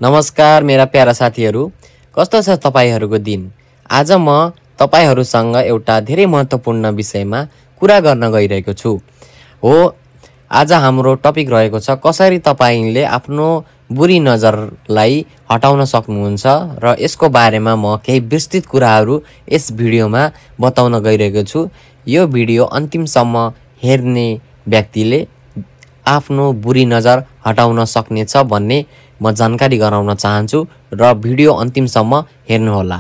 नमस्कार मेरा प्यारा साथीहरू, कस्तो छ तपाईहरुको दिन? आज म तपाईहरुसँग एउटा धेरै महत्त्वपूर्ण विषयमा कुरा गर्न गइरहेको छु। हो, आज हाम्रो टपिक रहेको छ कसरी तपाईले आफ्नो बुरी नजरलाई हटाउन सक्नुहुन्छ र यसको बारेमा म केही विस्तृत कुराहरू यस भिडियोमा बताउन गइरहेको छु। यो भिडियो अन्तिमसम्म हेर्ने व्यक्तिले आफ्नो बुरी नजर हटाउन सक्नेछ भन्ने म जानकारी गराउन चाहन्छु र भिडियो अन्तिमसम्म हेर्नुहोला।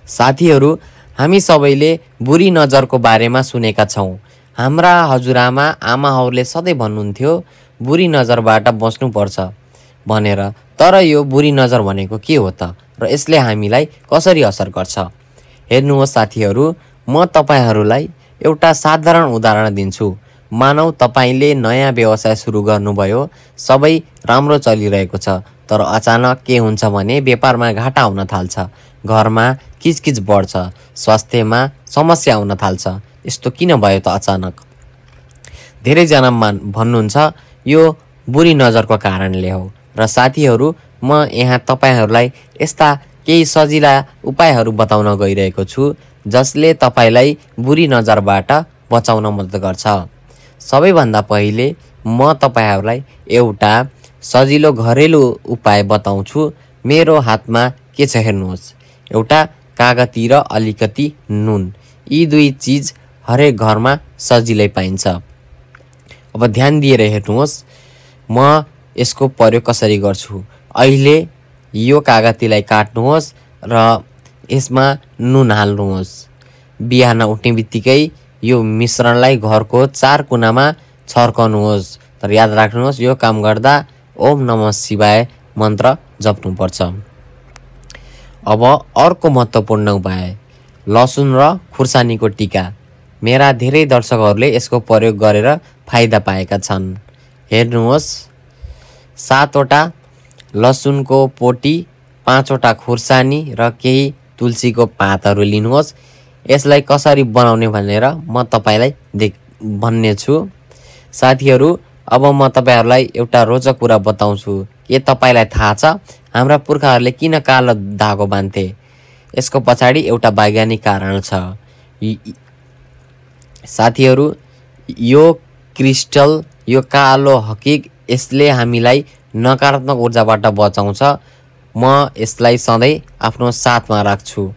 साथीहरू, हामी सबैले बुरी नजरको बारेमा सुनेका छौं। हाम्रा हजुरआमा आमाहरूले सधैँ भन्नुहुन्थ्यो बुरी नजरबाट बच्नुपर्छ भनेर। तर यो बुरी नजर भनेको के हो त र यसले हामीलाई कसरी असर गर्छ? हेर्नुहोस् साथीहरू, म तपाईहरूलाई एउटा साधारण उदाहरण दिन्छु। मानौ तपाईले नयाँ व्यवसाय सुरु गर्नुभयो, सबै राम्रो चलिरहेको छ, तर अचानक के हुन्छ भने व्यापारमा घाटा आउन थाल्छ, घरमा किचकिच बढ्छ, स्वास्थ्यमा समस्या आउन थाल्छ। यस्तो किन भयो त अचानक? धेरैजना भन्नुहुन्छ यो बुरी नजरको कारणले हो। र साथीहरू, म यहाँ तपाईहरूलाई यस्ता केही सजिला उपायहरू बताउन गइरहेको छु जसले तपाईलाई बुरी नजरबाट बचाउन मद्दत गर्छ। सबैभन्दा पहिले म तपाईहरूलाई एउटा सजिलो घरेलु उपाय बताउँछु। मेरो हातमा के छ हेर्नुहोस्, एउटा कागती र अलिकति नुन। यी दुई चिज हरेक घरमा सजिलै पाइन्छ। अब ध्यान दिएर हेर्नुहोस्, म यसको प्रयोग कसरी गर्छु। अहिले यो कागतीलाई काट्नुहोस् र यसमा नुन हाल्नुहोस्। बिहान उठ्ने बित्तिकै यो मिश्रणलाई घरको चार कुनामा छर्कनुहोस्। तर याद राख्नुहोस्, यो काम गर्दा ओम नमः शिवाय मन्त्र जप्नुपर्छ। अब अर्को महत्त्वपूर्ण उपाय, लसुन र खुर्सानीको टीका। मेरा धेरै दर्शकहरूले यसको प्रयोग गरेर फाइदा पाएका छन्। हेर्नुहोस्, 7 वटा लसुनको पोटी, 5 वटा खुर्सानी र केही तुलसीको पातहरू लिनुहोस्। यसलाई कसरी बनाउने भनेर म तपाईलाई भन्ने छु। साथीहरू, अब म तपाईहरूलाई एउटा रोचक कुरा बताउँछु। के तपाईलाई थाहा छ हाम्रा पुर्खाहरूले किन कालो धागो बान्थे? यसको पछाडि एउटा वैज्ञानिक कारण छ। साथीहरू, यो क्रिस्टल, यो कालो हकिक, यसले हामीलाई नकारात्मक ऊर्जाबाट बचाउँछ। म यसलाई सधैँ आफ्नो साथमा राख्छु।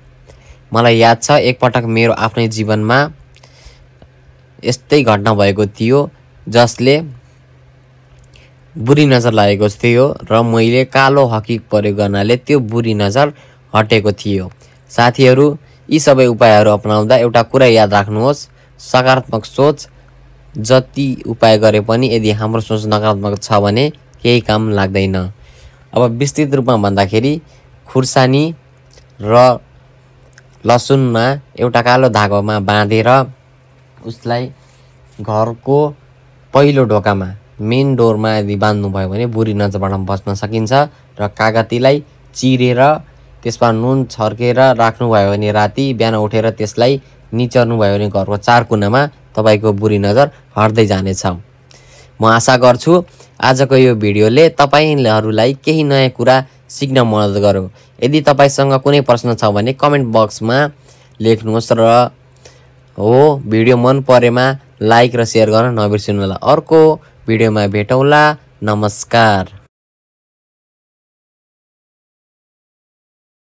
मलाई याद छ एकपटक मेरो आफ्नै जीवनमा यस्तै घटना भएको थियो जसले बुरी नजर लागेको थियो र मैले कालो हकिक प्रयोग गर्नाले त्यो बुरी नजर हटेको थियो। साथीहरू, यी सबै उपायहरू अपनाउँदा एउटा कुरा याद राख्नुहोस्, सकारात्मक सोच। जति उपाय गरे पनि यदि हाम्रो सोच नकारात्मक छ भने केही काम लाग्दैन। अब विस्तृत रूपमा भन्दाखेरि खुर्सानी र लसुनमा एउटा कालो धागोमा बाँधेर उसलाई घरको पहिलो ढोकामा, मेन डोरमा यदि बाँध्नुभयो भने बुरी नजरबाट बच्न सकिन्छ। र कागतीलाई चिरेर त्यसमा नुन छर्केर राख्नुभयो भने राति बिहान उठेर त्यसलाई निचर्नुभयो भने घरको चार कुनामा तपाईको बुरी नजर हट्दै जानेछ। म आशा गर्छु आजको यो भिडियोले तपाईहरूलाई केही नयाँ कुरा सिक्न मद्दत गर्यो। यदि तपाईसँग कुनै प्रश्न छ भने कमेन्ट बक्समा लेख्नुहोस् र भिडियो मन परेमा लाइक र सेयर गर्न नबिर्सिनुहोला। अर्को भिडियोमा भेटौँला। नमस्कार।